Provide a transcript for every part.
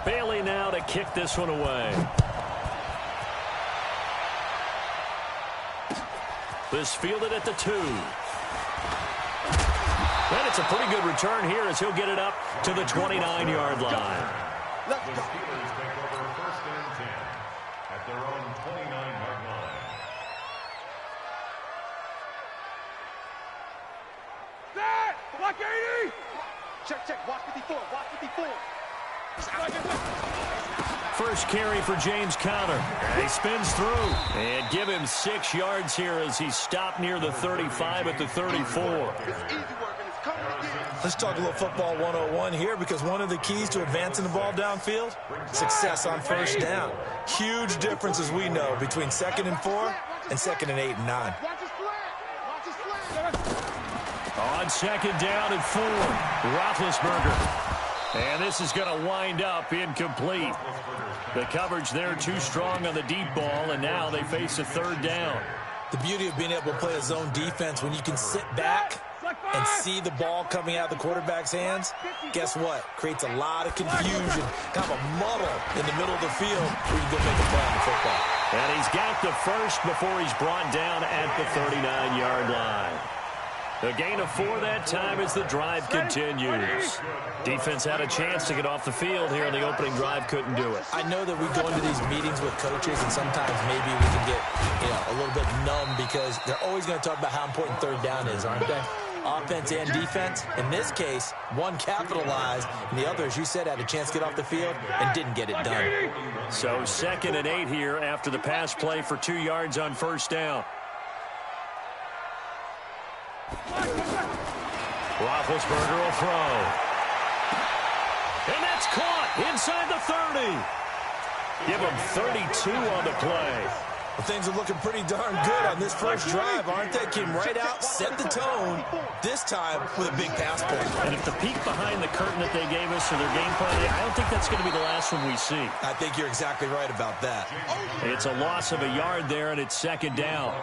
Bailey now to kick this one away. This fielded at the 2. And it's a pretty good return here as he'll get it up to the 29-yard line. Let's go. Steelers take over 1st and 10 at their own 29-yard line. Set! Block 80! Check. Watch 54. Watch 54. First carry for James Conner. He spins through. And give him 6 yards here as he stopped near the 35 at the 34. It's easy work, and it's coming again. Let's talk a little football 101 here, because one of the keys to advancing the ball downfield, success on first down. Huge difference, as we know, between 2nd and 4 and 2nd and 8 and 9. Watch his flat. Watch his flat. On 2nd down and 4, Roethlisberger. And this is going to wind up incomplete. The coverage there too strong on the deep ball, and now they face a 3rd down. The beauty of being able to play a zone defense when you can sit back and see the ball coming out of the quarterback's hands, guess what? Creates a lot of confusion, kind of a muddle in the middle of the field where you can go make a play on the football. And he's got the first before he's brought down at the 39-yard line. A gain of 4 that time as the drive continues. Defense had a chance to get off the field here in the opening drive, couldn't do it. I know that we go into these meetings with coaches, and sometimes maybe we can get a little bit numb, because they're always going to talk about how important 3rd down is, aren't they? Offense and defense. In this case, one capitalized, and the other, as you said, had a chance to get off the field and didn't get it done. So 2nd and 8 here after the pass play for 2 yards on first down. Roethlisberger will throw. And that's caught inside the 30. Give him 32 on the play. Well, things are looking pretty darn good on this first drive, aren't they? Came right out, set the tone, this time with a big pass play. And if the peek behind the curtain that they gave us or their game plan, I don't think that's going to be the last one we see. I think you're exactly right about that. It's a loss of a yard there, and it's 2nd down.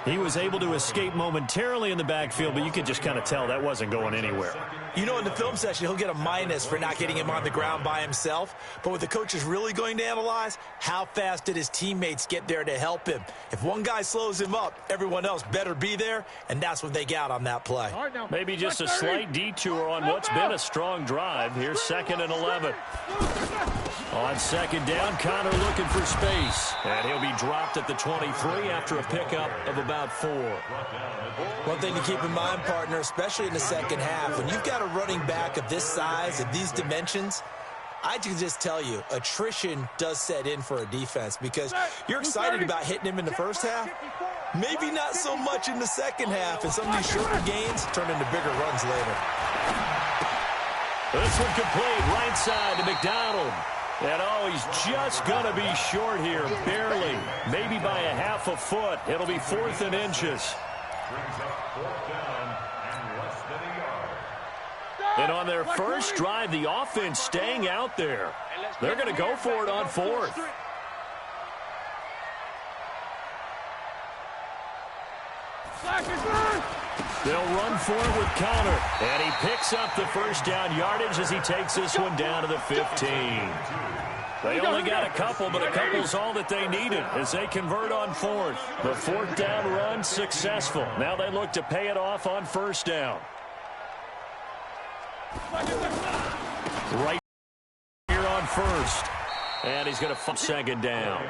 He was able to escape momentarily in the backfield, but you could just kind of tell that wasn't going anywhere. You know, in the film session, he'll get a minus for not getting him on the ground by himself. But what the coach is really going to analyze, how fast did his teammates get there to help him? If one guy slows him up, everyone else better be there, and that's what they got on that play. Maybe just a slight detour on what's been a strong drive. Here's 2nd and 11. On 2nd down, Conner looking for space. And he'll be dropped at the 23 after a pickup of about 4. One thing to keep in mind, partner, especially in the second half, when you've got a running back of this size and these dimensions, I can just tell you, attrition does set in for a defense, because you're excited about hitting him in the first half. Maybe not so much in the second half, and some of these shorter gains turn into bigger runs later. This one complete, right side to McDonald. And he's just going to be short here, barely, maybe by a half a foot. It'll be 4th and inches. And on their first drive, the offense staying out there. They're going to go for it on 4th. They'll run for it with Conner. And he picks up the first down yardage as he takes this one down to the 15. They only got a couple, but a couple's all that they needed as they convert on 4th. The 4th down run successful. Now they look to pay it off on first down. Right here on 1st. And he's going to 2nd down.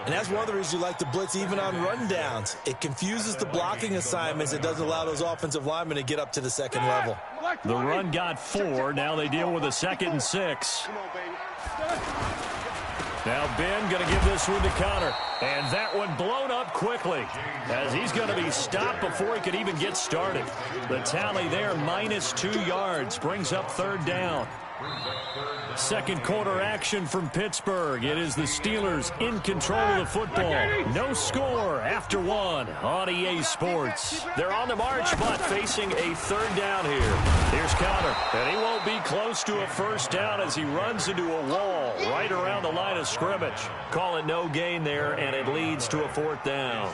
And that's one of the reasons you like to blitz even on rundowns. It confuses the blocking assignments. It doesn't allow those offensive linemen to get up to the second level. The run got 4. Now they deal with a 2nd and 6. Now Ben going to give this one to Conner. And that one blown up quickly as he's going to be stopped before he could even get started. The tally there, -2 yards, brings up 3rd down. Second quarter action from Pittsburgh. It is the Steelers in control of the football. No score after 1 on EA Sports. They're on the march, but facing a 3rd down here. Here's Conner, and he won't be close to a first down as he runs into a wall right around the line of scrimmage. Call it no gain there, and it leads to a 4th down.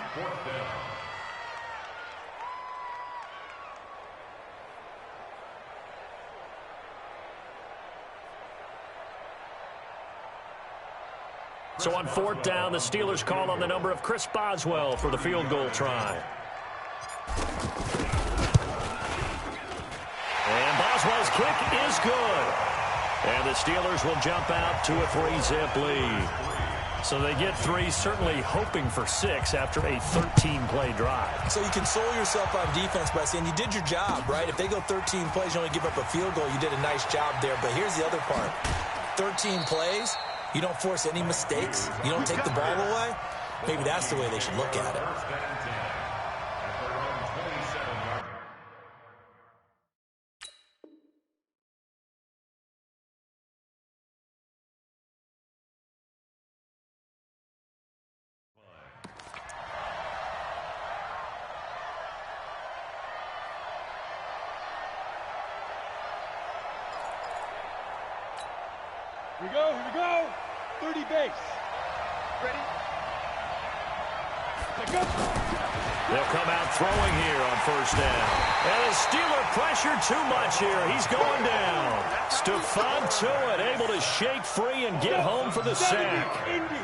So on 4th down, the Steelers call on the number of Chris Boswell for the field goal try. And Boswell's kick is good. And the Steelers will jump out to a 3-zip lead. So they get 3, certainly hoping for 6 after a 13-play drive. So you console yourself on defense by saying you did your job, right? If they go 13 plays, you only give up a field goal, you did a nice job there. But here's the other part. 13 plays, you don't force any mistakes, you don't take the ball away. Maybe that's the way they should look at it. Here we go. 30 base. Ready? They'll come out throwing here on 1st down. And the Steeler pressure too much here. He's going down. Stephon Tuitt able to shake free and get home for the sack.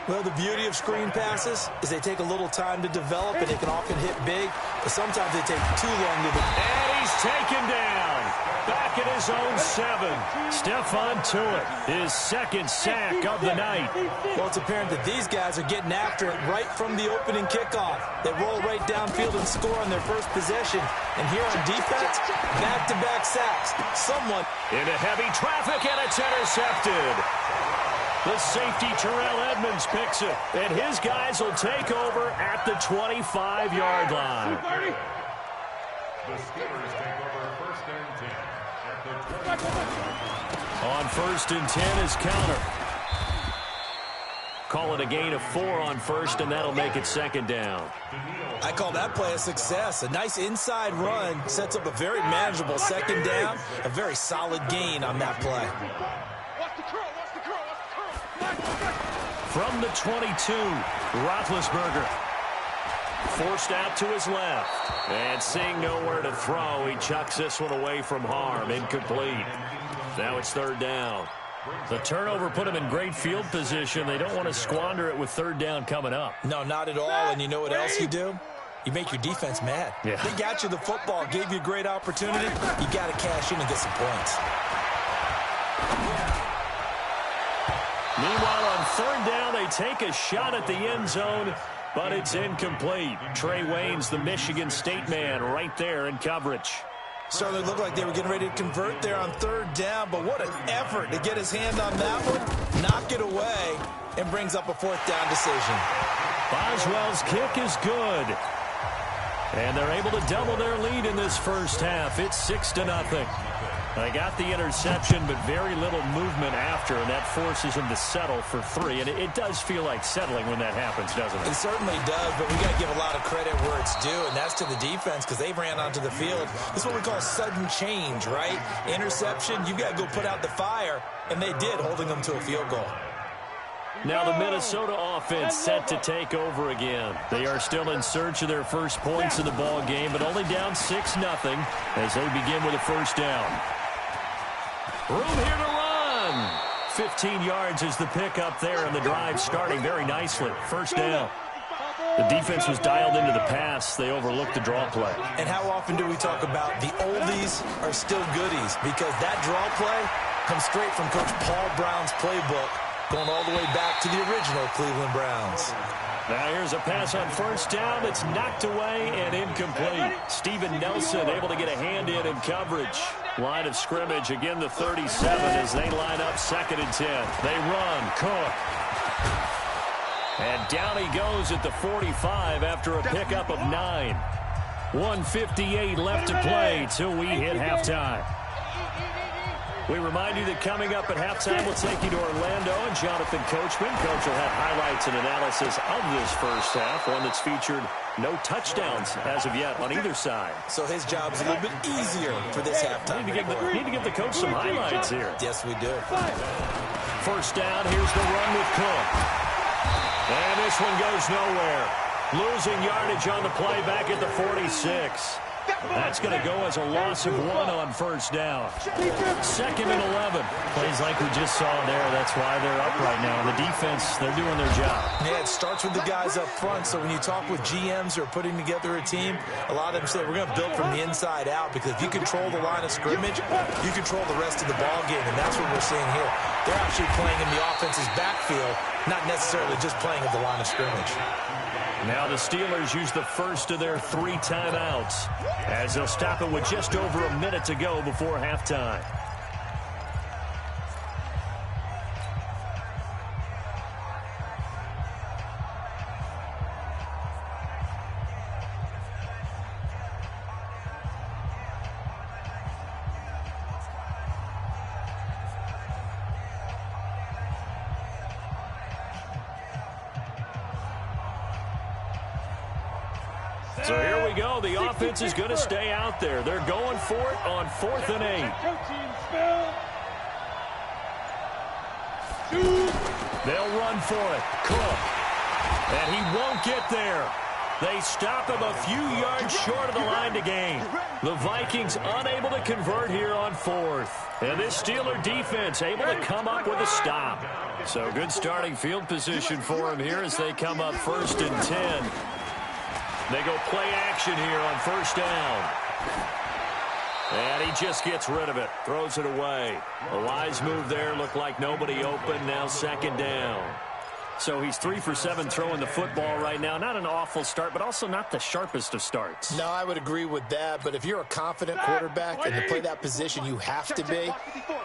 Well, the beauty of screen passes is they take a little time to develop, and they can often hit big, but sometimes they take too long to develop. And he's taken down. Back at his own 7. Stephon Tuitt, his 2nd sack of the night. Well, it's apparent that these guys are getting after it right from the opening kickoff. They roll right downfield and score on their first possession. And here on defense, back-to-back sacks. Someone into heavy traffic, and it's intercepted. The safety, Terrell Edmonds, picks it. And his guys will take over at the 25-yard line. The Steelers take over 1st and 10 at the 20. On 1st and 10 is counter. Call it a gain of 4 on 1st, and that'll make it 2nd down. I call that play a success. A nice inside run sets up a very manageable 2nd down. A very solid gain on that play. Watch the curl. From the 22, Roethlisberger. Forced out to his left. And seeing nowhere to throw, he chucks this one away from harm. Incomplete. Now it's 3rd down. The turnover put him in great field position. They don't want to squander it with 3rd down coming up. No, not at all. And you know what else you do? You make your defense mad. Yeah. They got you the football, gave you a great opportunity. You got to cash in and get some points. Meanwhile, on 3rd down, they take a shot at the end zone, but it's incomplete. Trey Waynes, the Michigan State man, right there in coverage. Certainly looked like they were getting ready to convert there on 3rd down, but what an effort to get his hand on that one, knock it away, and brings up a 4th down decision. Boswell's kick is good. And they're able to double their lead in this first half. It's 6-0. They got the interception, but very little movement after, and that forces them to settle for 3. And it does feel like settling when that happens, doesn't it? It certainly does, but we got to give a lot of credit where it's due, and that's to the defense because they ran onto the field. This is what we call sudden change, right? Interception, you got to go put out the fire, and they did, holding them to a field goal. Now the Minnesota offense set to take over again. They are still in search of their first points in the ball game, but only down 6-0 as they begin with a 1st down. Room here to run. 15 yards is the pickup there, and the drive starting very nicely. 1st down. The defense was dialed into the pass. They overlooked the draw play. And how often do we talk about the oldies are still goodies? Because that draw play comes straight from Coach Paul Brown's playbook, going all the way back to the original Cleveland Browns. Now here's a pass on 1st down. It's knocked away and incomplete. Steven Nelson able to get a hand in coverage. Line of scrimmage, again the 37 as they line up 2nd and 10. They run, Cook. And down he goes at the 45 after a pickup of 9. 1:58 left to play till we hit halftime. We remind you that coming up at halftime, we'll take you to Orlando and Jonathan Coachman. Coach will have highlights and analysis of this first half, one that's featured no touchdowns as of yet on either side. So his job is a little bit easier for this halftime. Need to give the coach some highlights here. Yes, we do. 1st down, here's the run with Cook. And this one goes nowhere. Losing yardage on the play back at the 46. That's going to go as a loss of 1 on first down. 2nd and 11. Plays like we just saw there. That's why they're up right now. And the defense, they're doing their job. Yeah, it starts with the guys up front. So when you talk with GMs who are putting together a team, a lot of them say we're going to build from the inside out, because if you control the line of scrimmage, you control the rest of the ball game, and that's what we're seeing here. They're actually playing in the offense's backfield, not necessarily just playing at the line of scrimmage. Now the Steelers use the first of their 3 timeouts as they'll stop it with just over a minute to go before halftime. So here we go. The offense is going to stay out there. They're going for it on 4th and 8. They'll run for it. Cook. And he won't get there. They stop him a few yards short of the line to gain. The Vikings unable to convert here on 4th. And this Steeler defense able to come up with a stop. So good starting field position for him here as they come up 1st and 10. They go play action here on first down. And he just gets rid of it. Throws it away. A wise move there. Looked like nobody open. Now 2nd down. So he's 3 for 7 throwing the football right now. Not an awful start, but also not the sharpest of starts. No, I would agree with that. But if you're a confident quarterback and to play that position you have to be,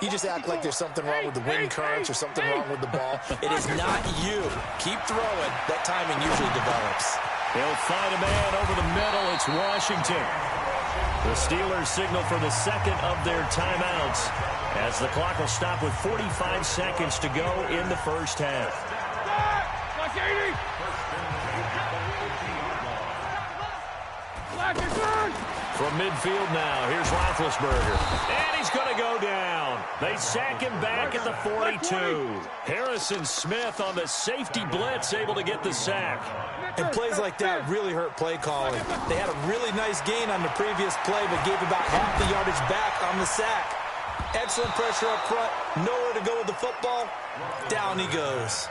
you just act like there's something wrong with the wind currents or something wrong with the ball. It is not you. Keep throwing. That timing usually develops. He'll find a man over the middle. It's Washington. The Steelers signal for the 2nd of their timeouts as the clock will stop with 45 seconds to go in the first half. From midfield now, here's Roethlisberger. And he's going to go down. They sack him back at the 42. Harrison Smith on the safety blitz, able to get the sack. And plays like that really hurt play calling. They had a really nice gain on the previous play, but gave about half the yardage back on the sack. Excellent pressure up front. Nowhere to go with the football. Down he goes.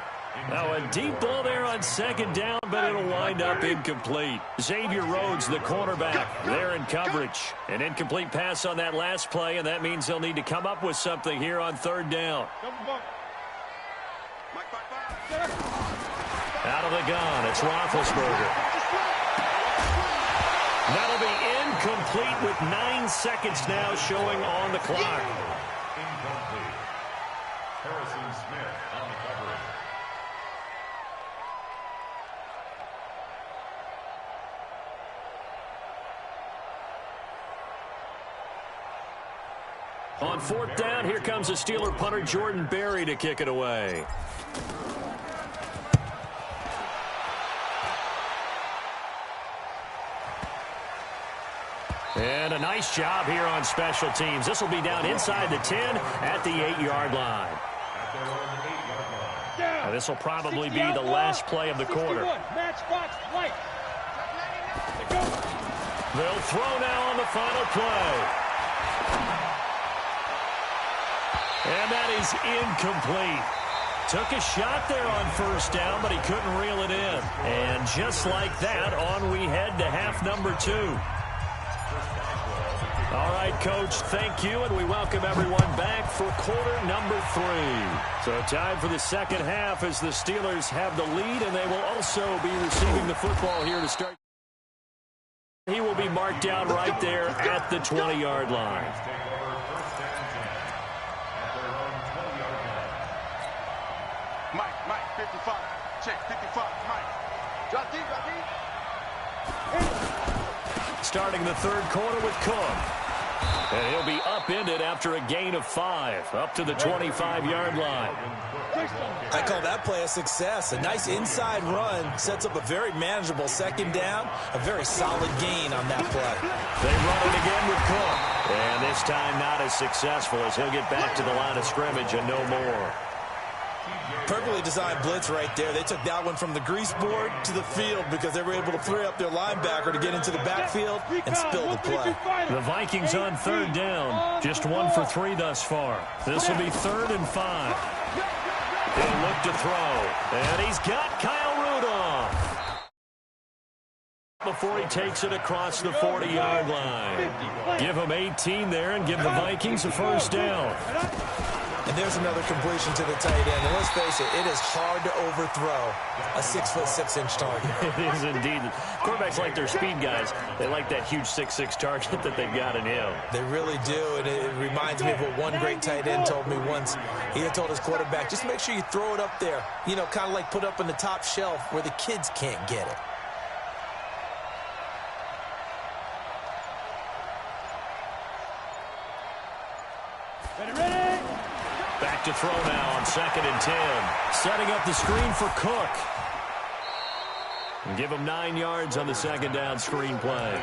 Now a deep ball there on 2nd down, but it'll wind up incomplete. Xavier Rhodes, the cornerback, there in coverage. An incomplete pass on that last play, and that means they'll need to come up with something here on 3rd down. Out of the gun, it's Roethlisberger. That'll be incomplete with 9 seconds now showing on the clock. Incomplete. Harrison Smith on the coverage. On 4th down, here comes the Steeler punter Jordan Berry to kick it away. And a nice job here on special teams. This will be down inside the 10 at the 8-yard line. And this will probably be the last play of the quarter. They'll throw now on the final play. And that is incomplete. Took a shot there on 1st down, but he couldn't reel it in. And just like that, on we head to half number 2. All right, Coach, thank you, and we welcome everyone back for quarter number 3. So time for the 2nd half as the Steelers have the lead, and they will also be receiving the football here to start. He will be marked down right there at the 20-yard line. Mike, 55. Check, 55. Mike. Drop deep. Starting the 3rd quarter with Cook. And he'll be upended after a gain of 5, up to the 25-yard line. I call that play a success. A nice inside run sets up a very manageable 2nd down, a very solid gain on that play. They run it again with Cook. And this time not as successful as he'll get back to the line of scrimmage and no more. Perfectly designed blitz right there. They took that one from the grease board to the field because they were able to free up their linebacker to get into the backfield and spill the play. The Vikings on third down. Just 1 for 3 thus far. This will be 3rd and 5. He'll look to throw. And he's got Kyle Rudolph before he takes it across the 40-yard line. Give him 18 there and give the Vikings a first down. And there's another completion to the tight end. And let's face it is hard to overthrow a 6'6" target. It is indeed. Quarterbacks like their speed guys. They like that huge 6'6" target that they've got in him. They really do, and it reminds me of what one great tight end told me once. He had told his quarterback, just make sure you throw it up there. You know, kind of like put up on the top shelf where the kids can't get it. Ready? Back to throw now on 2nd and 10. Setting up the screen for Cook. And give him 9 yards on the 2nd down screen play.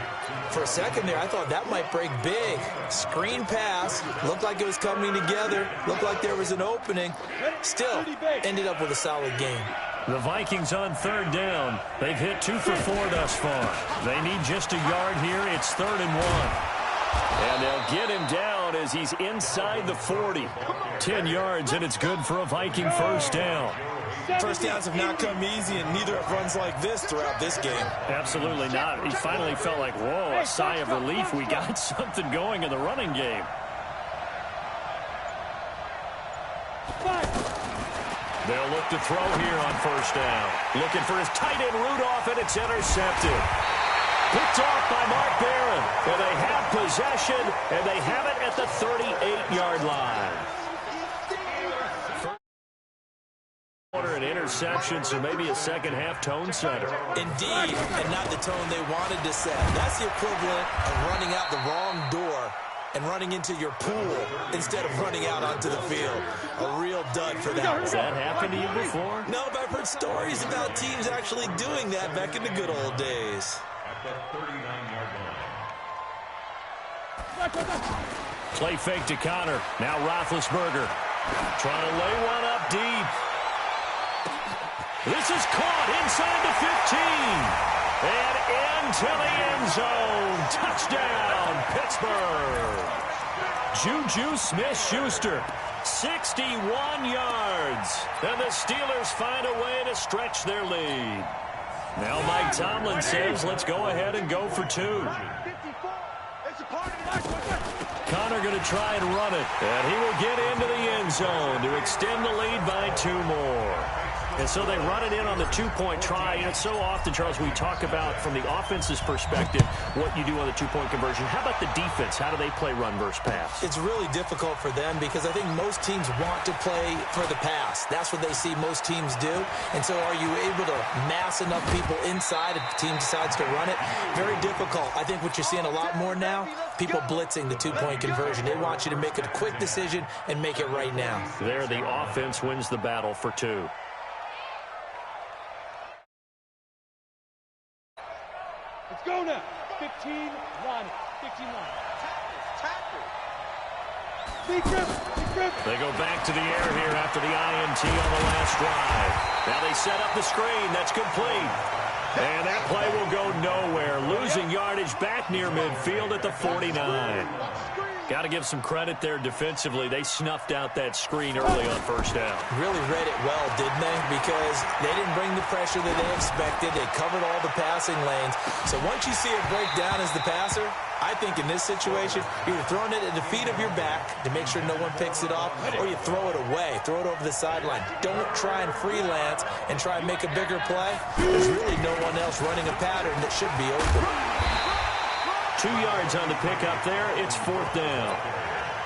For a second there, I thought that might break big. Screen pass. Looked like it was coming together. Looked like there was an opening. Still, ended up with a solid game. The Vikings on 3rd down. They've hit 2 for 4 thus far. They need just a yard here. It's 3rd and 1. And they'll get him down as he's inside the 40. 10 yards, and it's good for a Viking first down. First downs have not come easy, and neither have runs like this throughout this game. Absolutely not. He finally felt like, whoa, a sigh of relief. We got something going in the running game. They'll look to throw here on first down. Looking for his tight end Rudolph, and it's intercepted. Picked off by Mark Barron. And they have possession, and they have it at the 38-yard line. An interception, so maybe a second-half tone setter. Indeed, and not the tone they wanted to set. That's the equivalent of running out the wrong door and running into your pool instead of running out onto the field. A real dud for that. Has that happened to you before? No, but I've heard stories about teams actually doing that back in the good old days. At the 39-yard line. Play fake to Connor. Now Roethlisberger trying to lay one up deep. This is caught inside the 15. And into the end zone. Touchdown, Pittsburgh. Juju Smith-Schuster, 61 yards. And the Steelers find a way to stretch their lead. Now Mike Tomlin says, let's go ahead and go for 2. Connor going to try and run it. And he will get into the end zone to extend the lead by 2 more. And so they run it in on the 2-point try. You know, it's so often, Charles, we talk about from the offense's perspective what you do on the 2-point conversion. How about the defense? How do they play run versus pass? It's really difficult for them because I think most teams want to play for the pass. That's what they see most teams do. And so are you able to mass enough people inside if the team decides to run it? Very difficult. I think what you're seeing a lot more now, people blitzing the 2-point conversion. They want you to make a quick decision and make it right now. There, the offense wins the battle for 2. Let's go now. 15, Ronnie. 15, Ronnie. They go back to the air here after the INT on the last drive. Now they set up the screen. That's complete. And that play will go nowhere. Losing yardage back near midfield at the 49. Got to give some credit there defensively. They snuffed out that screen early on first down. Really read it well, didn't they? Because they didn't bring the pressure that they expected. They covered all the passing lanes. So once you see it break down as the passer, I think in this situation, you're throwing it at the feet of your back to make sure no one picks it off, or you throw it away, throw it over the sideline. Don't try and freelance and try and make a bigger play. There's really no one else running a pattern that should be open. 2 yards on the pickup there. It's 4th down.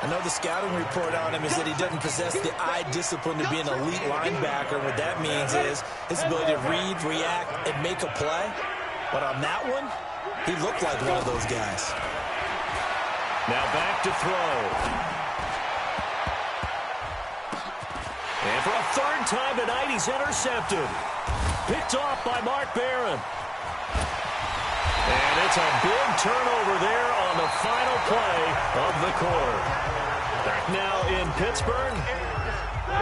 I know the scouting report on him is that he doesn't possess the eye discipline to be an elite linebacker. What that means is his ability to read, react, and make a play. But on that one, he looked like one of those guys. Now back to throw. And for a 3rd time tonight, he's intercepted. Picked off by Mark Barron. And it's a big turnover there on the final play of the quarter. Back now in Pittsburgh,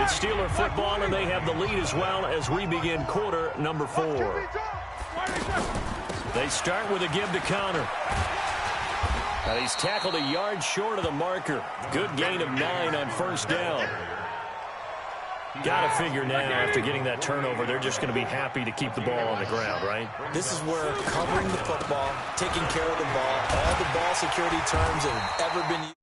It's Steeler football, and they have the lead as well as we begin quarter number 4. They start with a give to Connor. And he's tackled a yard short of the marker. Good gain of 9 on first down. Got to figure now, after getting that turnover, they're just going to be happy to keep the ball on the ground, right? This is where covering the football, taking care of the ball, all the ball security terms that have ever been used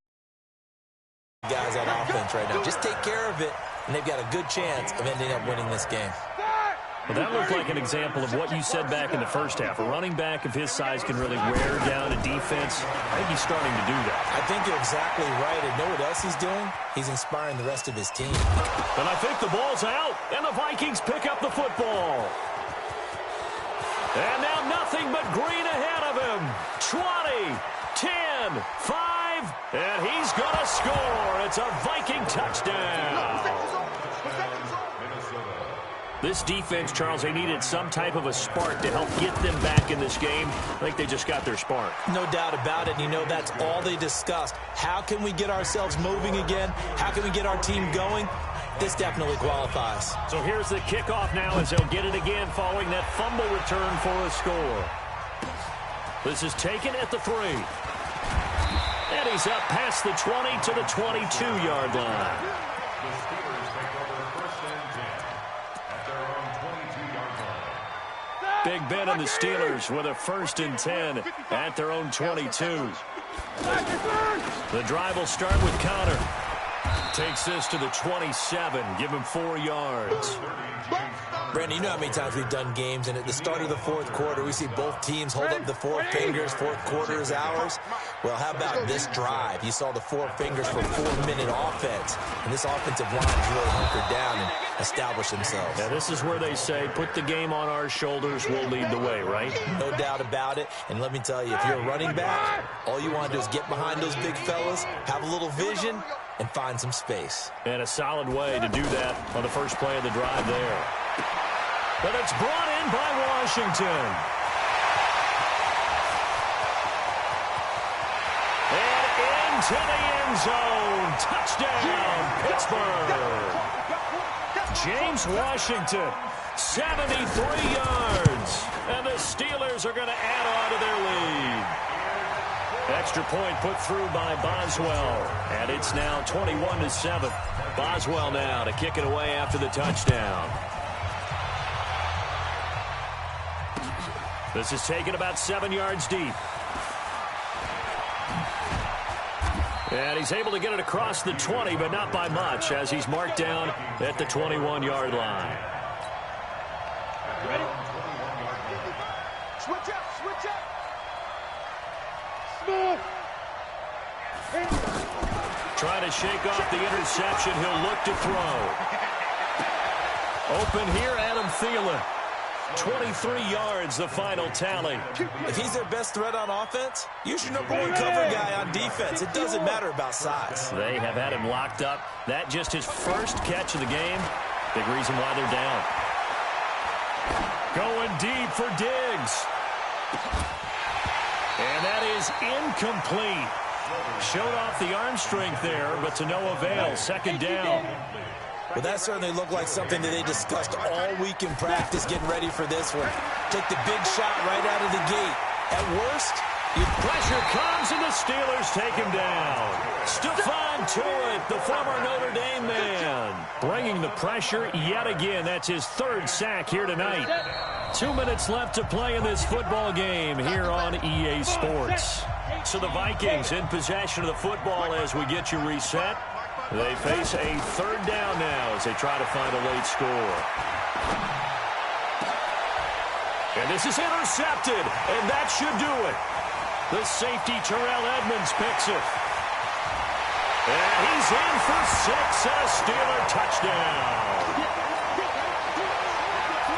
guys on offense right now. Just take care of it, and they've got a good chance of ending up winning this game. Well, that looked like an example of what you said back in the first half. A running back of his size can really wear down a defense. I think he's starting to do that. I think you're exactly right. And know what else he's doing? He's inspiring the rest of his team. And I think the ball's out, and the Vikings pick up the football. And now nothing but green ahead of him. 20, 10, 5, and he's going to score. It's a Viking touchdown. This defense, Charles, they needed some type of a spark to help get them back in this game. I think they just got their spark. No doubt about it. You know, that's all they discussed. How can we get ourselves moving again? How can we get our team going? This definitely qualifies. So here's the kickoff now as they'll get it again following that fumble return for a score. This is taken at the 3. And he's up past the 20 to the 22-yard line. The Steelers take over first and 10 at their own 22-yard line. Big Ben and the Steelers with a first and 10 at their own 22. The drive will start with Connor. Takes this to the 27. Give him 4 yards. Brandon, you know how many times we've done games, and at the start of the fourth quarter, we see both teams hold up the 4 fingers. Fourth quarter is ours. Well, how about this drive? You saw the 4 fingers for 4-minute offense, and this offensive line has really hunkered down and established themselves. Yeah, this is where they say, put the game on our shoulders, we'll lead the way, right? No doubt about it. And let me tell you, if you're a running back, all you want to do is get behind those big fellas, have a little vision, and find some space. And a solid way to do that on the first play of the drive there. But it's brought in by Washington. And into the end zone. Touchdown, Pittsburgh. James Washington, 73 yards. And the Steelers are going to add on to their lead. Extra point put through by Boswell. And it's now 21-7. Boswell now to kick it away after the touchdown. This is taken about 7 yards deep. And he's able to get it across the 20, but not by much, as he's marked down at the 21-yard line. Ready? Switch up, switch up. Smith. Trying to shake off the interception. He'll look to throw. Open here, Adam Thielen. 23 yards, the final tally. If he's their best threat on offense, use your #1 cover guy on defense. It doesn't matter about size. They have had him locked up. That just his first catch of the game. Big reason why they're down. Going deep for Diggs. And that is incomplete. Showed off the arm strength there, but to no avail. Second down. Well, that certainly looked like something that they discussed all week in practice getting ready for this one. Take the big shot right out of the gate. At worst, Pressure comes, and the Steelers take him down. Stephon Tuitt, the former Notre Dame man, bringing the pressure yet again. That's his 3rd sack here tonight. 2 minutes left to play in this football game here on EA Sports. So the Vikings in possession of the football as we get you reset. They face a 3rd down now as they try to find a late score. And this is intercepted, and that should do it. The safety, Terrell Edmonds, picks it. And he's in for 6 and a Steeler touchdown.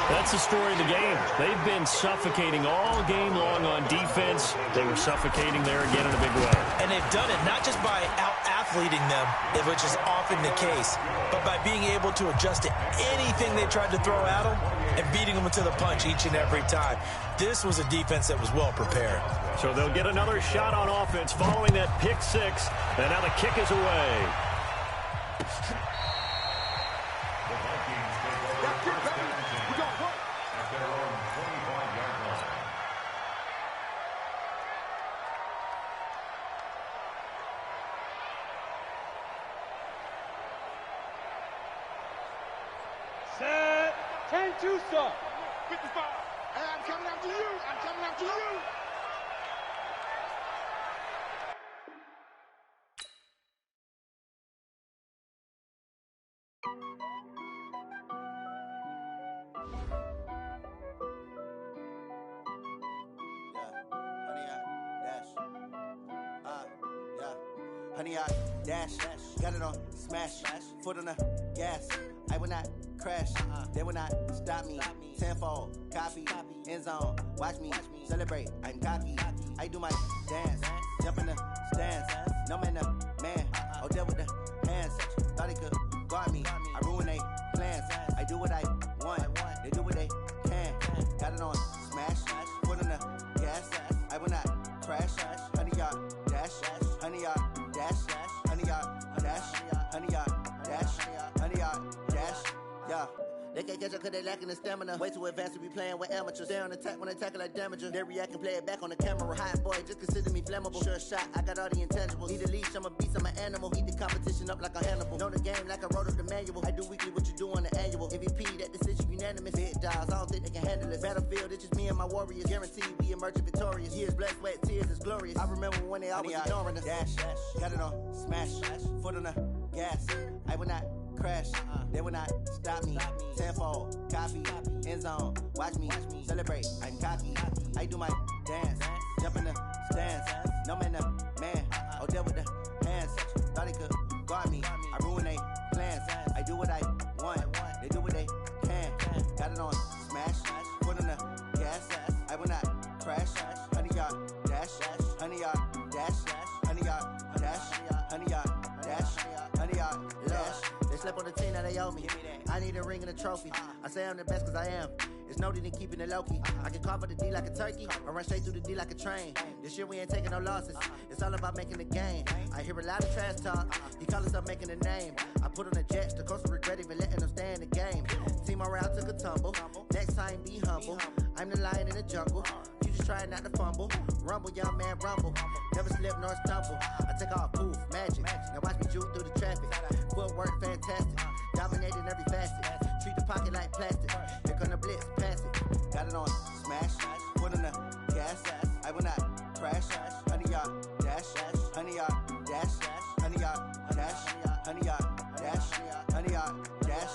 That's the story of the game. They've been suffocating all game long on defense. They were suffocating there again in a big way. And they've done it not just by out-athleting them, which is often the case, but by being able to adjust to anything they tried to throw at them and beating them to the punch each and every time. This was a defense that was well prepared. So they'll get another shot on offense following that pick 6, and now the kick is away. 10 Tucson. 55. Hey, I'm coming after you. I'm coming after you. Honey, I dash, got it on smash, foot on the gas. I will not crash, they will not stop me. Tenfold, copy, end zone, watch me celebrate. I'm cocky, I do my dance, jump in the stands. No man, man, oh, deal with the hands. Thought he could guard me, I ruin they plans. I do what I want, they do what they can. Got it on smash, foot on the gas. I will not crash, honey, y'all dash, honey, y'all dash, honey, y'all dash, honey, y'all dash, honey, y'all dash, yeah. They can't catch up cause they lacking the stamina. Way too advanced to be playing with amateurs. Stay on attack when they tackle like damager. They react and play it back on the camera. Hot boy, just consider me flammable. Sure shot, I got all the intangibles. Need a leash, I'm a beast, I'm an animal. Eat the competition up like a Hannibal. Know the game like I wrote up the manual. I do weekly what you do on the annual. MVP, that decision unanimous. Big dials, I don't think they can handle this. Battlefield, it's just me and my warriors. Guaranteed we emerge victorious. Years, blood, sweat, tears, is glorious. I remember when they always ignoring us. Dash, got it on smash, foot on the gas. I will not crash, they will not stop me. Tenfold, copy, end zone, watch me celebrate. I'm cocky, I do my dance, jump in the stands. No man, man, oh, deal with the hands. Thought he could guard me, I ruin they plans. I do what I want, they do what they can. Got it on smash, foot on the gas. I will not crash, honey, y'all dash, honey, y'all dash, honey, y'all dash, honey, y'all dash, honey, y'all dash. They slept on the team that they owe me. I need a ring and a trophy. I say I'm the best cause I am. It's no need in keeping it low-key. I can carve up the D like a turkey or run straight through the D like a train. This year we ain't taking no losses. It's all about making the game. I hear a lot of trash talk. He call himself making a name. I put on the Jets. The coach will regret even letting them stay in the game. Team morale took a tumble. Next time be humble. I'm the lion in the jungle. You just try not to fumble. Rumble, young man, rumble. Never slip nor stumble. I take off, poof, magic. Now watch me juke through the traffic. Footwork fantastic. Dominating every facet. Treat the pocket like plastic. Here come the blitz, pass it. Got it on smash. Foot on the gas. I will not crash. Honey, y'all dash. Honey, y'all dash. Honey, y'all dash. Honey, y'all dash. Honey, y'all dash.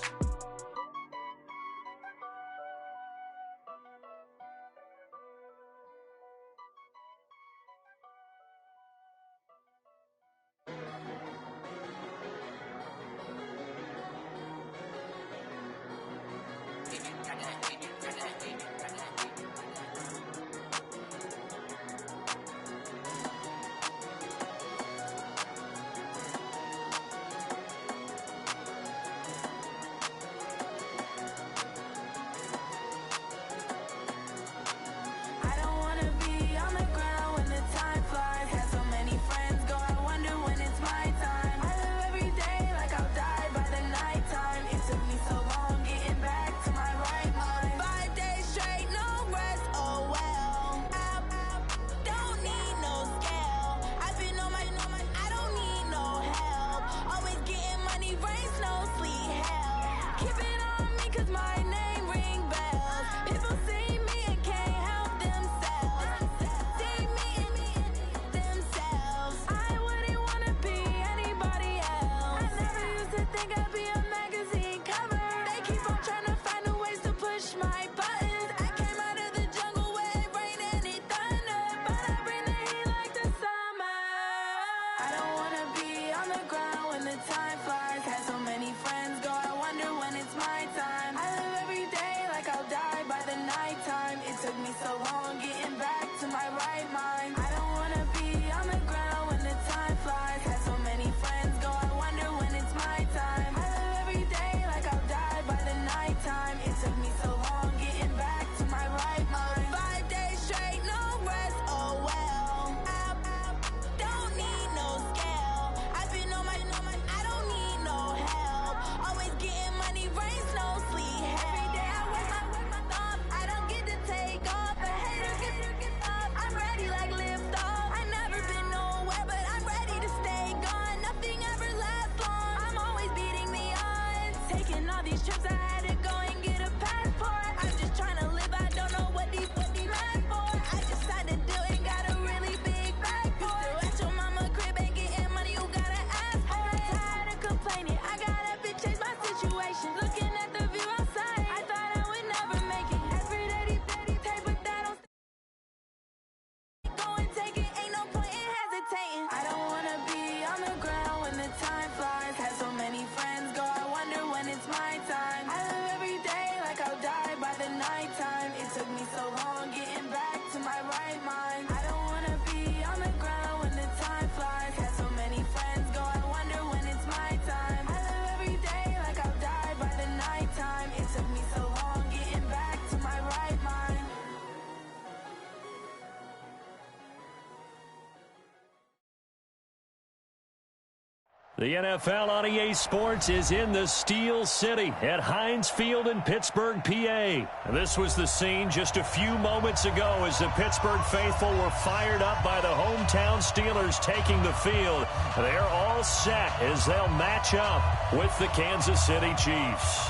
The NFL on EA Sports is in the Steel City at Heinz Field in Pittsburgh, PA. This was the scene just a few moments ago as the Pittsburgh faithful were fired up by the hometown Steelers taking the field. They're all set as they'll match up with the Kansas City Chiefs.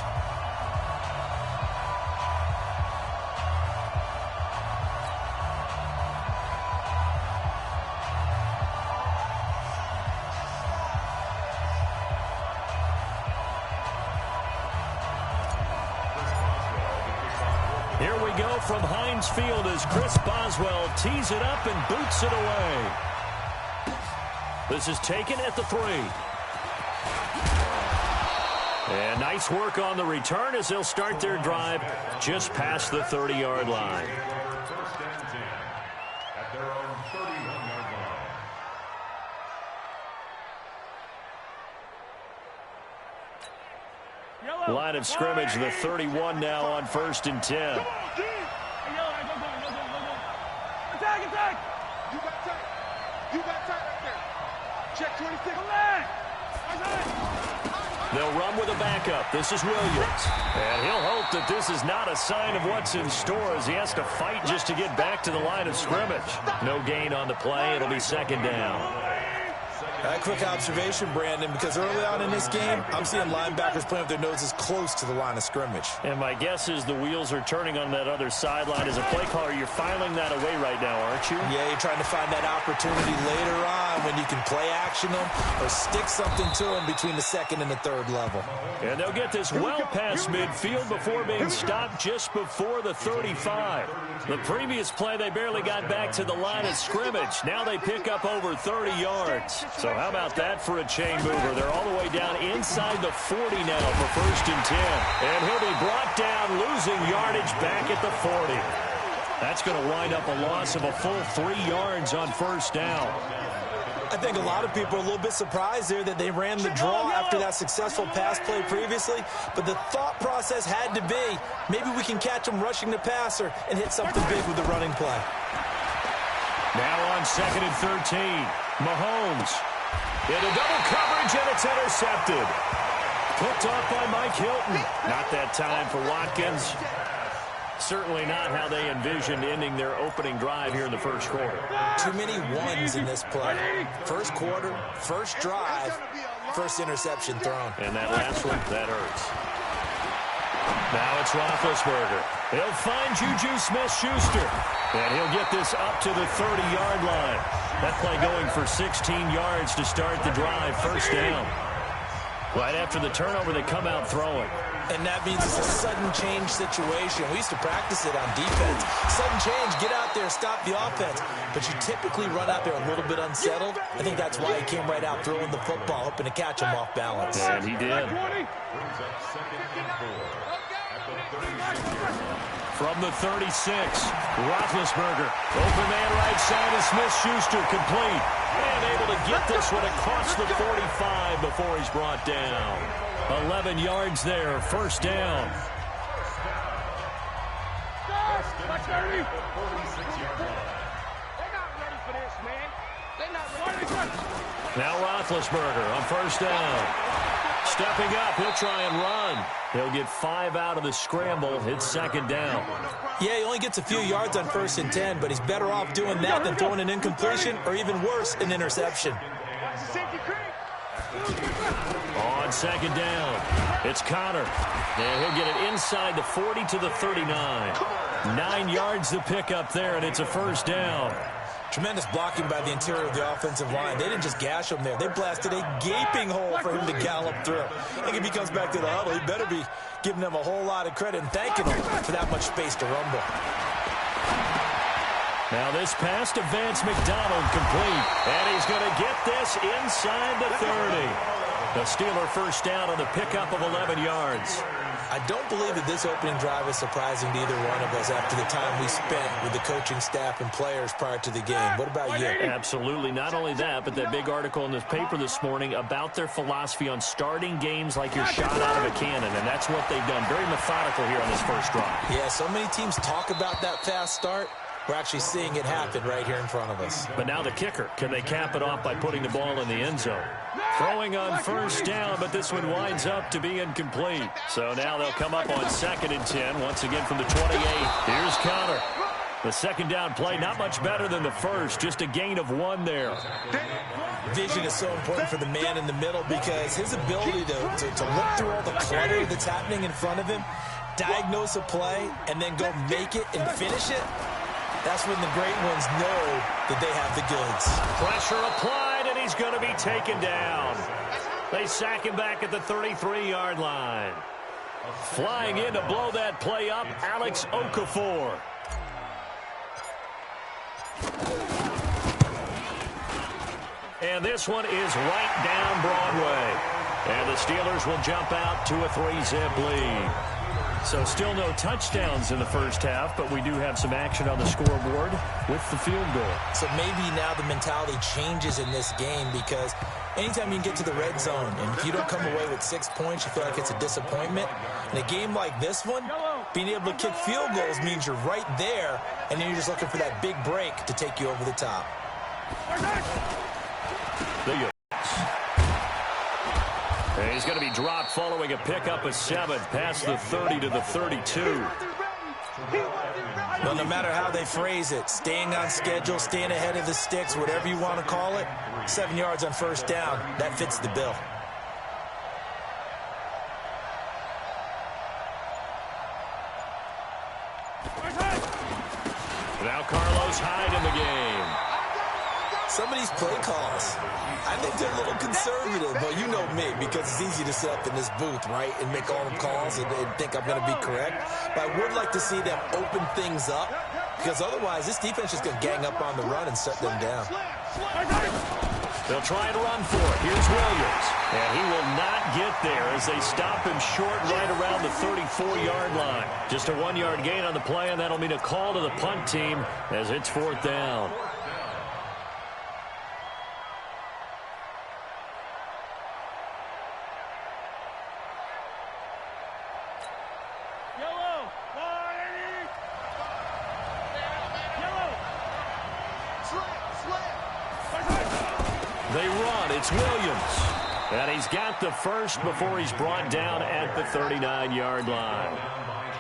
Here we go from Heinz Field as Chris Boswell tees it up and boots it away. This is taken at the 3. And nice work on the return as they'll start their drive just past the 30-yard line. First and 10 at their own 31-yard line. Line of scrimmage, the 31 now on 1st and 10. Attack, attack! You got tight. You got tight right there. Check 26. They'll run with a backup. This is Williams. And he'll hope that this is not a sign of what's in store as he has to fight just to get back to the line of scrimmage. No gain on the play. It'll be 2nd down. A quick observation, Brandon, because early on in this game, I'm seeing linebackers playing with their noses close to the line of scrimmage. And my guess is the wheels are turning on that other sideline. As a play caller, you're filing that away right now, aren't you? Yeah, you're trying to find that opportunity later on when you can play action them or stick something to them between the 2nd and the 3rd level. And they'll get this well past midfield before being stopped just before the 35. The previous play, they barely got back to the line of scrimmage. Now they pick up over 30 yards. So how about that for a chain mover? They're all the way down inside the 40 now for 1st and 10. And he'll be brought down, losing yardage back at the 40. That's going to wind up a loss of a full 3 yards on 1st down. I think a lot of people are a little bit surprised there that they ran the draw after that successful pass play previously, but the thought process had to be, maybe we can catch them rushing the passer and hit something big with the running play. Now on 2nd and 13, Mahomes into double coverage, and it's intercepted. Picked off by Mike Hilton. Not that time for Watkins. Certainly not how they envisioned ending their opening drive here in the 1st quarter. Too many ones in this play. 1st quarter, 1st drive, 1st interception thrown. And that last one, that hurts. Now it's Roethlisberger. He'll find Juju Smith-Schuster. And he'll get this up to the 30-yard line. That play going for 16 yards to start the drive, 1st down. Right after the turnover, they come out throwing. And that means it's a sudden change situation. We used to practice it on defense. Sudden change, get out there, stop the offense. But you typically run out there a little bit unsettled. I think that's why he came right out throwing the football, hoping to catch him off balance. And he did. Brings up 2nd and 4 at the 36-yard line. From the 36, Roethlisberger. Open man right side of Smith-Schuster, complete. And able to get this one across the 45 before he's brought down. 11 yards there, 1st down. Now Roethlisberger on 1st down. Stepping up, he'll try and run. He'll get 5 out of the scramble. It's 2nd down. Yeah, he only gets a few yards on 1st and 10, but he's better off doing that than throwing an incompletion or even worse, an interception. On 2nd down, it's Connor. And he'll get it inside the 40 to the 39. 9 yards to pick up there, and it's a 1st down. Tremendous blocking by the interior of the offensive line. They didn't just gash him there. They blasted a gaping hole for him to gallop through. I think if he comes back to the huddle, he better be giving them a whole lot of credit and thanking them for that much space to rumble. Now this pass to Vance McDonald complete. And he's going to get this inside the 30. The Steeler 1st down on the pickup of 11 yards. I don't believe that this opening drive is surprising to either one of us after the time we spent with the coaching staff and players prior to the game. What about you? Absolutely. Not only that, but that big article in this paper this morning about their philosophy on starting games like you're shot out of a cannon, and that's what they've done. Very methodical here on this 1st drive. Yeah, so many teams talk about that fast start. We're actually seeing it happen right here in front of us. But now the kicker. Can they cap it off by putting the ball in the end zone? Throwing on first down, but this one winds up to be incomplete. So now they'll come up on 2nd and 10, once again from the 28. Here's Connor. The second down play, not much better than the first, just a gain of 1 there. Vision is so important for the man in the middle because his ability to look through all the clutter that's happening in front of him, diagnose a play, and then go make it and finish it, that's when the great ones know that they have the goods. Pressure applied, and he's going to be taken down. They sack him back at the 33-yard line. Flying in to blow that play up, Alex Okafor. And this one is right down Broadway. And the Steelers will jump out to a 3-zip lead. So still no touchdowns in the first half, but we do have some action on the scoreboard with the field goal. So maybe now the mentality changes in this game because anytime you can get to the red zone and if you don't come away with 6 points, you feel like it's a disappointment. In a game like this one, being able to kick field goals means you're right there, and then you're just looking for that big break to take you over the top. And he's going to be dropped following a pickup of 7 past the 30 to the 32. Well, no matter how they phrase it, staying on schedule, staying ahead of the sticks, whatever you want to call it, 7 yards on first down, that fits the bill. Now Carlos Hyde in the game. Some of these play calls, I think they're a little conservative, but you know me, because it's easy to sit up in this booth, right, and make all the calls and think I'm going to be correct. But I would like to see them open things up, because otherwise this defense is going to gang up on the run and shut them down. They'll try and run for it. Here's Williams. And he will not get there as they stop him short right around the 34-yard line. Just a 1-yard gain on the play, and that'll mean a call to the punt team as it's 4th down. They run. It's Williams. And he's got the first before he's brought down at the 39-yard line.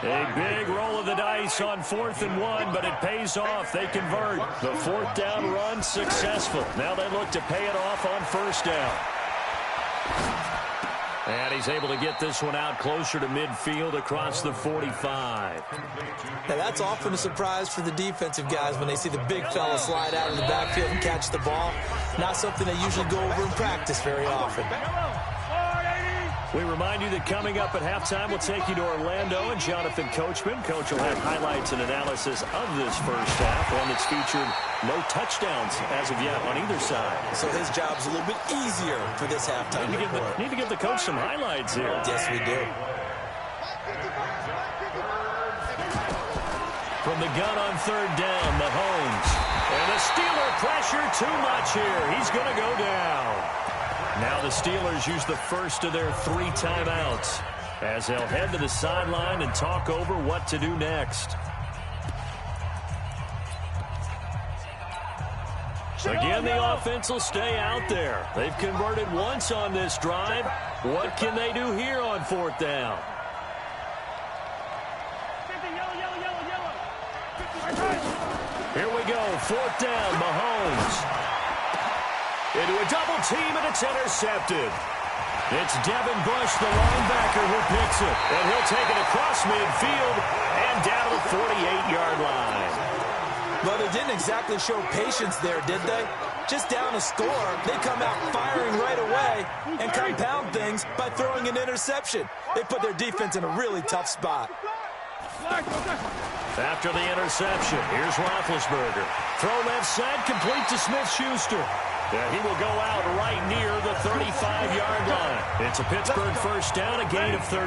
A big roll of the dice on 4th and 1, but it pays off. They convert. The 4th down run successful. Now they look to pay it off on 1st down. And he's able to get this one out closer to midfield across the 45. Now that's often a surprise for the defensive guys when they see the big fella slide out of the backfield and catch the ball. Not something they usually go over in practice very often. We remind you that coming up at halftime, we'll take you to Orlando and Jonathan Coachman. Coach will have highlights and analysis of this first half, one that's featured no touchdowns as of yet on either side. So his job's a little bit easier for this halftime report. Need to give the coach some highlights here. Yes, we do. From the gun on 3rd down, Mahomes. And the Steeler pressure too much here. He's going to go down. Now the Steelers use the first of their 3 timeouts as they'll head to the sideline and talk over what to do next. Again, the offense will stay out there. They've converted once on this drive. What can they do here on 4th down? Here we go, 4th down, Mahomes. Into a double team, and it's intercepted. It's Devin Bush, the linebacker, who picks it. And he'll take it across midfield and down to the 48-yard line. Well, they didn't exactly show patience there, did they? Just down a score, they come out firing right away and compound things by throwing an interception. They put their defense in a really tough spot. After the interception, here's Roethlisberger. Throw left side, complete to Smith-Schuster. Yeah, he will go out right near the 35-yard line. It's a Pittsburgh first down, a gain of 13.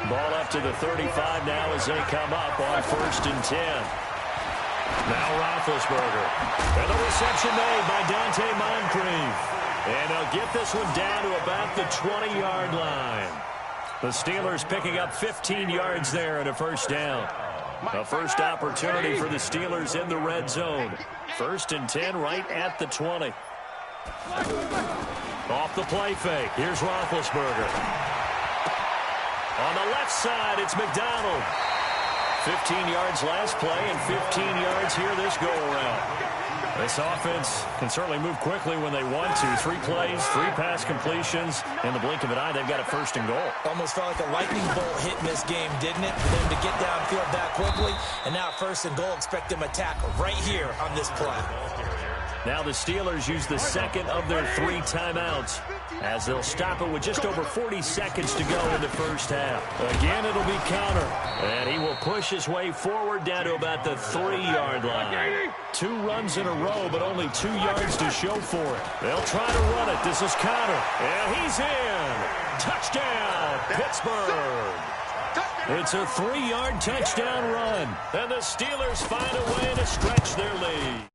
Ball up to the 35 now as they come up on 1st and 10. Now Roethlisberger. And the reception made by Dante Moncrief. And they'll get this one down to about the 20-yard line. The Steelers picking up 15 yards there and a first down. A first opportunity for the Steelers in the red zone. 1st and 10 right at the 20. Off the play fake. Here's Roethlisberger. On the left side, it's McDonald. 15 yards last play and 15 yards here this go-around. This offense can certainly move quickly when they want to. 3 plays, 3 pass completions. In the blink of an eye, they've got a first and goal. Almost felt like a lightning bolt hit in this game, didn't it? For them to get downfield that quickly. And now first and goal, expect them to tackle right here on this play. Now the Steelers use the second of their 3 timeouts as they'll stop it with just over 40 seconds to go in the first half. Again, it'll be Conner, and he will push his way forward down to about the 3-yard line. 2 runs in a row, but only 2 yards to show for it. They'll try to run it. This is Conner, and he's in. Touchdown, Pittsburgh. It's a 3-yard touchdown run, and the Steelers find a way to stretch their lead.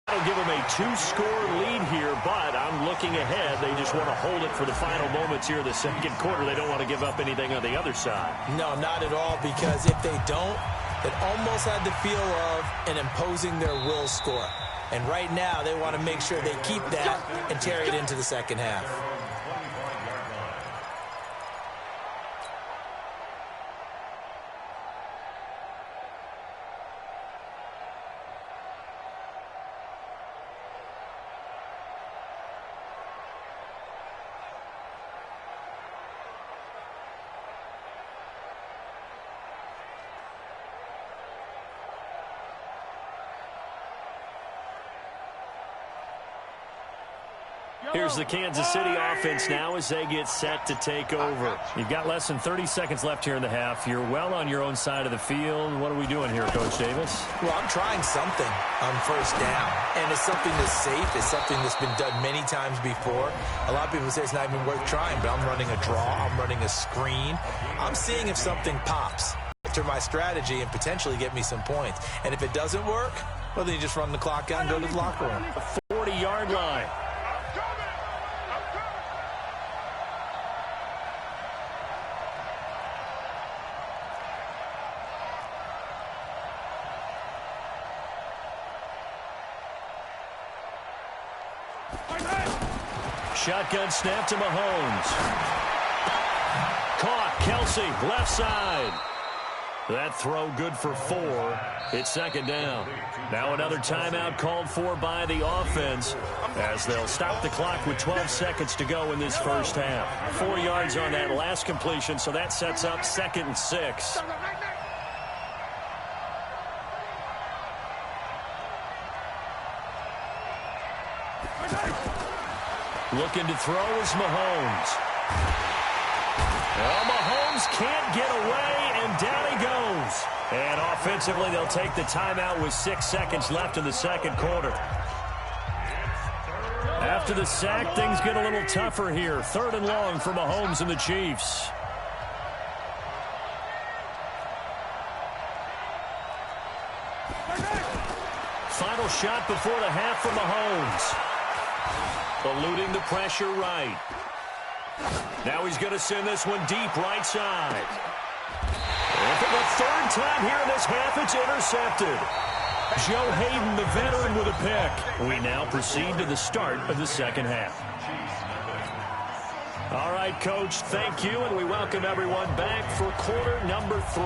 That'll give them a 2-score lead here, but I'm looking ahead. They just want to hold it for the final moments here in the second quarter. They don't want to give up anything on the other side. No, not at all, because if they don't, it almost had the feel of an imposing their will score. And right now, they want to make sure they keep that and carry it into the second half. Here's the Kansas City offense now as they get set to take over. You've got less than 30 seconds left here in the half. You're well on your own side of the field. What are we doing here, Coach Davis? Well, I'm trying something on first down, and it's something that's safe. It's something that's been done many times before. A lot of people say it's not even worth trying, but I'm running a draw. I'm running a screen. I'm seeing if something pops after my strategy and potentially get me some points. And if it doesn't work, well, then you just run the clock out and go to the locker room. 40-yard line. Shotgun snap to Mahomes. Caught. Kelsey, left side. That throw good for 4. It's second down. Now another timeout called for by the offense as they'll stop the clock with 12 seconds to go in this first half. 4 yards on that last completion, so that sets up 2nd and 6. Looking to throw is Mahomes. Well, Mahomes can't get away, and down he goes. And offensively, they'll take the timeout with 6 seconds left in the second quarter. After the sack, things get a little tougher here. 3rd and long for Mahomes and the Chiefs. Final shot before the half for Mahomes. Eluding the pressure right. Now he's going to send this one deep right side. And for the 3rd time here in this half, it's intercepted. Joe Hayden, the veteran, with a pick. We now proceed to the start of the second half. All right, Coach, thank you, and we welcome everyone back for quarter number 3.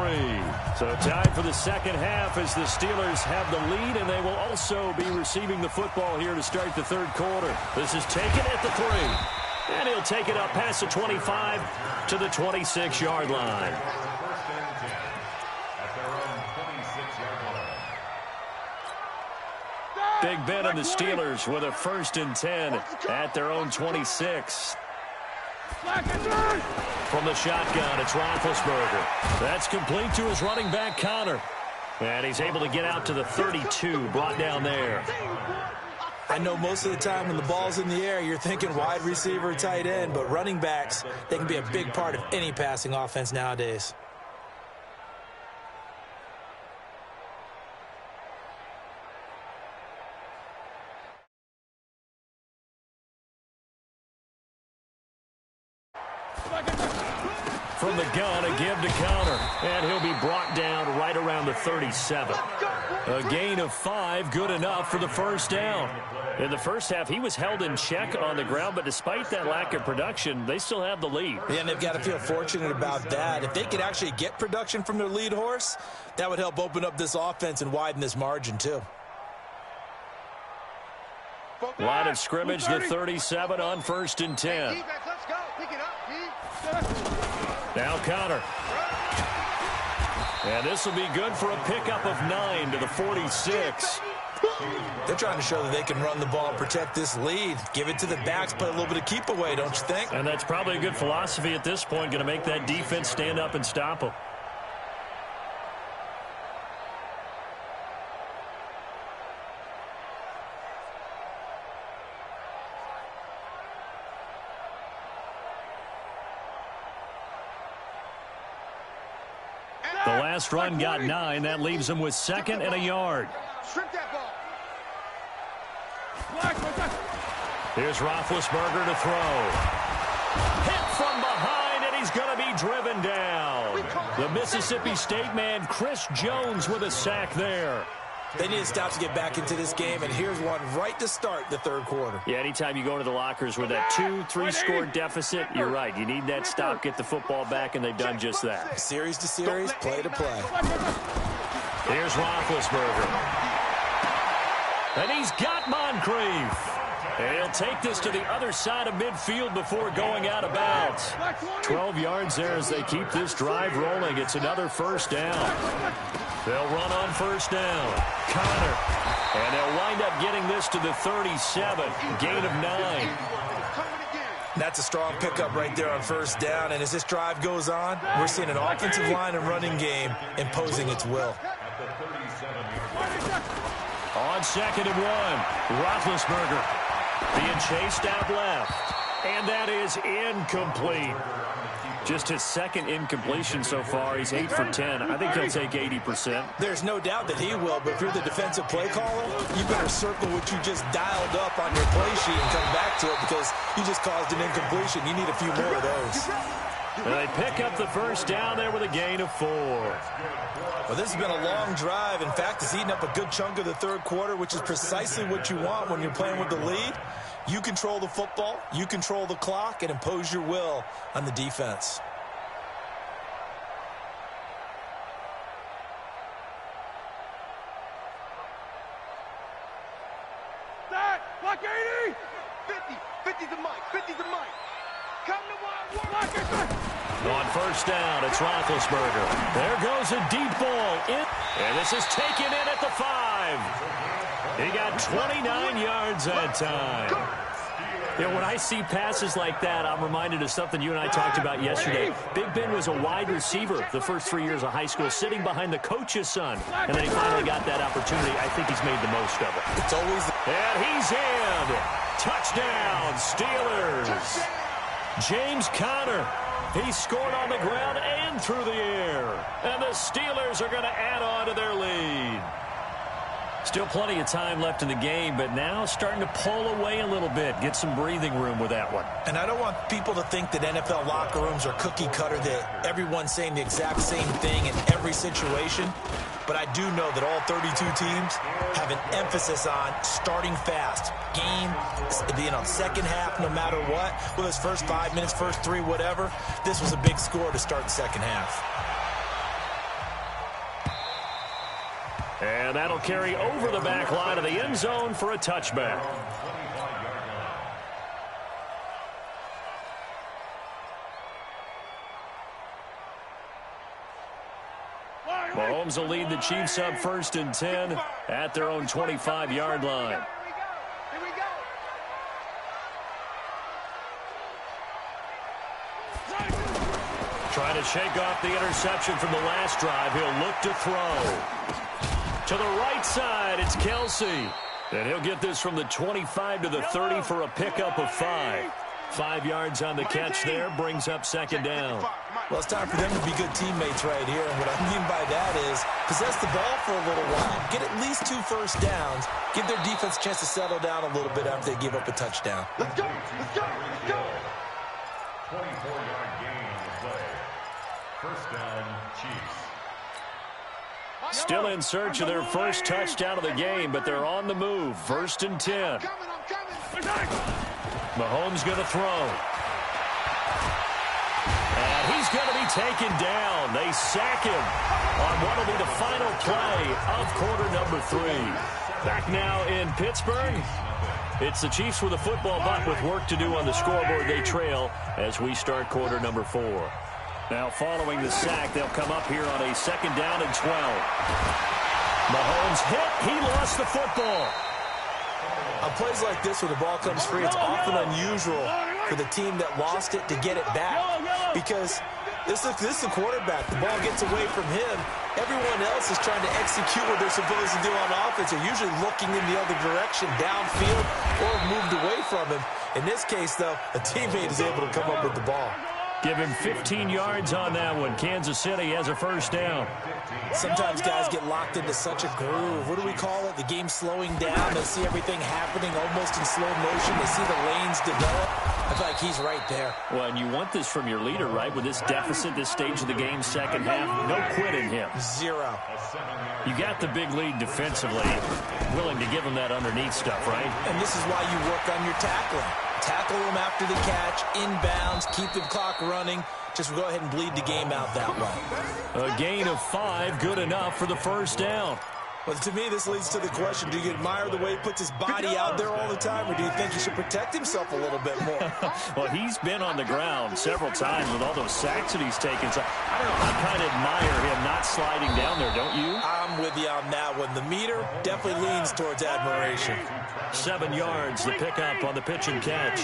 So time for the second half as the Steelers have the lead, and they will also be receiving the football here to start the 3rd quarter. This is taken at the 3, and he'll take it up past the 25 to the 26-yard line. Big Ben and the Steelers with a 1st and 10 at their own 26. From the shotgun, it's Roethlisberger. That's complete to his running back, Conner. And he's able to get out to the 32, brought down there. I know most of the time when the ball's in the air, you're thinking wide receiver, tight end, but running backs, they can be a big part of any passing offense nowadays. from the gun, a give to counter. And he'll be brought down right around the 37. A gain of 5, good enough for the first down. In the first half, he was held in check on the ground, but despite that lack of production, they still have the lead. Yeah, and they've got to feel fortunate about that. If they could actually get production from their lead horse, that would help open up this offense and widen this margin, too. Line of scrimmage, the 37 on 1st and 10. Let's go. Pick it up, Now Connor. And this will be good for a pickup of 9 to the 46. They're trying to show that they can run the ball and protect this lead. Give it to the backs, play a little bit of keep away, don't you think? And that's probably a good philosophy at this point, going to make that defense stand up and stop them. The last run got 9. That leaves them with 2nd and a yard. Strip that ball. Here's Roethlisberger to throw. Hit from behind, and he's going to be driven down. The Mississippi State man, Chris Jones, with a sack there. They need to stop to get back into this game, and here's one right to start the third quarter. Yeah, anytime you go to the lockers with that 2-3 score deficit, you're right. You need that stop, get the football back, and they've done just that. Series to series, play to play. Here's Roethlisberger. And he's got Moncrief. And he'll take this to the other side of midfield before going out of bounds. 12 yards there as they keep this drive rolling. It's another first down. They'll run on first down. Connor. And they'll wind up getting this to the 37. Gain of 9. That's a strong pickup right there on first down. And as this drive goes on, we're seeing an offensive line and running game imposing its will. On 2nd and 1, Roethlisberger being chased out left. And that is incomplete. Just his 2nd incompletion so far. He's 8 for 10. I think he'll take 80%. There's no doubt that he will, but if you're the defensive play caller, you better circle what you just dialed up on your play sheet and come back to it because you just caused an incompletion. You need a few more of those. And they pick up the first down there with a gain of 4. Well, this has been a long drive. In fact, it's eaten up a good chunk of the third quarter, which is precisely what you want when you're playing with the lead. You control the football, you control the clock, and impose your will on the defense. That, block 80! 50, 50's the mic, 50's the mic. Come to one, block it. On first down, it's Roethlisberger. There goes a deep ball in. And this is taken in at the 5. He got 29 yards that time. You know, when I see passes like that, I'm reminded of something you and I talked about yesterday. Big Ben was a wide receiver the first 3 years of high school, sitting behind the coach's son. And then he finally got that opportunity. I think he's made the most of it. It's always... And he's in. Touchdown, Steelers. James Conner. He scored on the ground and through the air. And the Steelers are going to add on to their lead. Still plenty of time left in the game, but now starting to pull away a little bit. Get some breathing room with that one. And I don't want people to think that NFL locker rooms are cookie cutter, that everyone's saying the exact same thing in every situation. But I do know that all 32 teams have an emphasis on starting fast. Game being on second half no matter what. Whether it's first 5 minutes, first 3, whatever. This was a big score to start the second half. And that'll carry over the back line of the end zone for a touchback. Mahomes will lead the Chiefs up 1st and 10 at their own 25-yard line. Here we go. Trying to shake off the interception from the last drive. He'll look to throw. To the right side, it's Kelsey. And he'll get this from the 25 to the 30 for a pickup of 5. 5 yards on the catch there, brings up 2nd down. Well, it's time for them to be good teammates right here. And what I mean by that is possess the ball for a little while. Get at least 2 first downs. Give their defense a chance to settle down a little bit after they give up a touchdown. Let's go, let's go, let's go. 24-yard gain on the play. First down, Chiefs. Still in search of their first touchdown of the game, but they're on the move. 1st and 10. Mahomes going to throw. And he's going to be taken down. They sack him on what will be the final play of quarter number 3. Back now in Pittsburgh. It's the Chiefs with a football, but with work to do on the scoreboard. They trail as we start quarter number 4. Now following the sack, they'll come up here on a 2nd down and 12. Mahomes hit. He lost the football. On plays like this where the ball comes free, it's often unusual for the team that lost it to get it back. Because this is the quarterback. The ball gets away from him. Everyone else is trying to execute what they're supposed to do on offense. They're usually looking in the other direction, downfield, or moved away from him. In this case, though, a teammate is able to come up with the ball. Give him 15 yards on that one. Kansas City has a 1st down. Sometimes guys get locked into such a groove. What do we call it? The game slowing down. They see everything happening almost in slow motion. They see the lanes develop. I feel like he's right there. Well, and you want this from your leader, right? With this deficit, this stage of the game, 2nd half, no quitting him. 0. You got the big lead defensively. Willing to give him that underneath stuff, right? And this is why you work on your tackling. Tackle them after the catch, inbounds, keep the clock running. Just go ahead and bleed the game out that way. A gain of 5, good enough for the 1st down. Well, to me, this leads to the question, do you admire the way he puts his body out there all the time, or do you think he should protect himself a little bit more? Well, he's been on the ground several times with all those sacks that he's taken. So I don't know, I kind of admire him not sliding down there, don't you? I'm with you on that one. The meter definitely leans towards admiration. 7 yards, the pickup on the pitch and catch.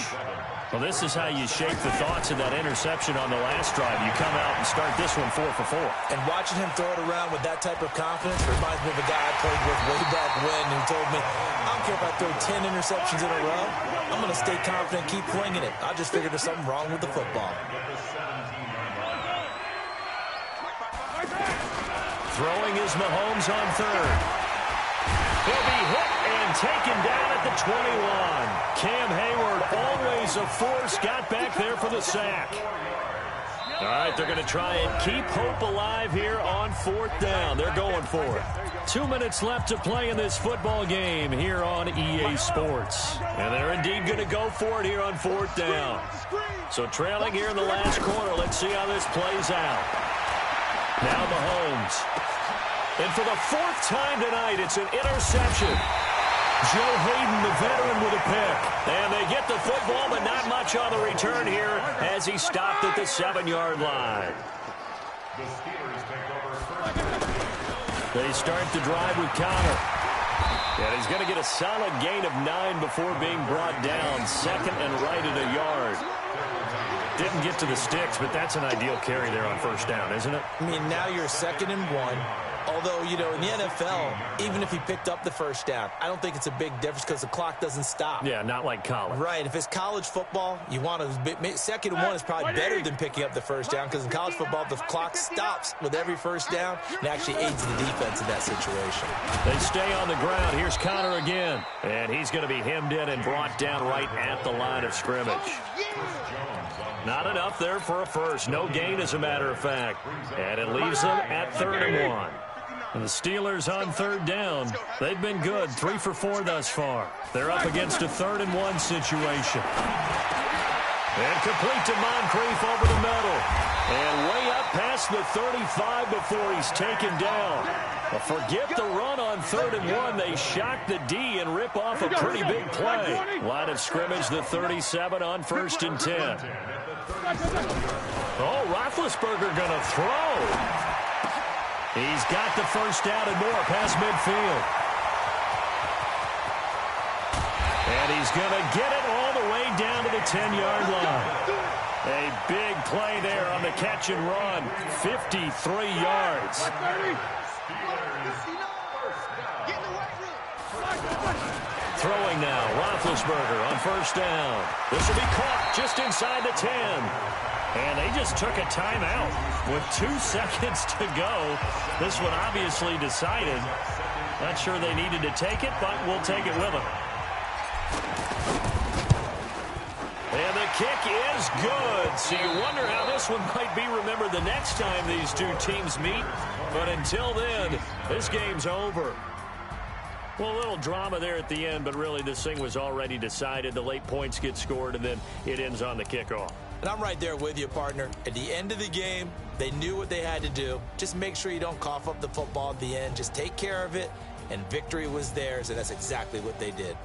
Well, this is how you shake the thoughts of that interception on the last drive. You come out and start this one 4 for 4. And watching him throw it around with that type of confidence reminds me of a guy I played with way back when who told me, I don't care if I throw 10 interceptions in a row. I'm going to stay confident, keep flinging it. I just figured there's something wrong with the football. Throwing is Mahomes on 3rd. He'll be hit and taken down at the 21. Cam Hayward, always a force, got back there for the sack. All right, they're going to try and keep hope alive here on 4th down. They're going for it. 2 minutes left to play in this football game here on EA Sports. And they're indeed going to go for it here on 4th down. So trailing here in the last quarter. Let's see how this plays out. Now Mahomes. And for the 4th time tonight, it's an interception. Joe Hayden, the veteran, with a pick. And they get the football, but not much on the return here as he stopped at the 7-yard line. The Steelers take over 1st. They start the drive with Connor. And he's going to get a solid gain of 9 before being brought down. 2nd and right at a yard. Didn't get to the sticks, but that's an ideal carry there on 1st down, isn't it? I mean, now you're 2nd and 1. Although, you know, in the NFL, even if he picked up the 1st down, I don't think it's a big difference because the clock doesn't stop. Yeah, not like college. Right. If it's college football, you want to 2nd and 1 is probably better than picking up the 1st down because in college football, the clock stops with every 1st down and actually aids the defense in that situation. They stay on the ground. Here's Connor again. And he's going to be hemmed in and brought down right at the line of scrimmage. Not enough there for a first. No gain, as a matter of fact. And it leaves them at 3rd and 1. And the Steelers on 3rd down. They've been good, 3 for 4 thus far. They're up against a 3rd and 1 situation. And complete to Moncrief over the middle. And way up past the 35 before he's taken down. But forget the run on 3rd and 1. They shock the D and rip off a pretty big play. Line of scrimmage, the 37 on 1st and 10. Oh, Roethlisberger going to throw. He's got the 1st down and more past midfield. And he's going to get it all the way down to the 10-yard line. A big play there on the catch and run. 53 yards. Throwing now, Roethlisberger on 1st down. This will be caught just inside the 10. And they just took a timeout with 2 seconds to go. This one obviously decided. Not sure they needed to take it, but we'll take it with them. And the kick is good. So you wonder how this this one might be remembered the next time these two teams meet. But until then, this game's over. Well, a little drama there at the end, but really this thing was already decided. The late points get scored, and then it ends on the kickoff. And I'm right there with you, partner. At the end of the game, they knew what they had to do. Just make sure you don't cough up the football at the end. Just take care of it, and victory was theirs, and that's exactly what they did.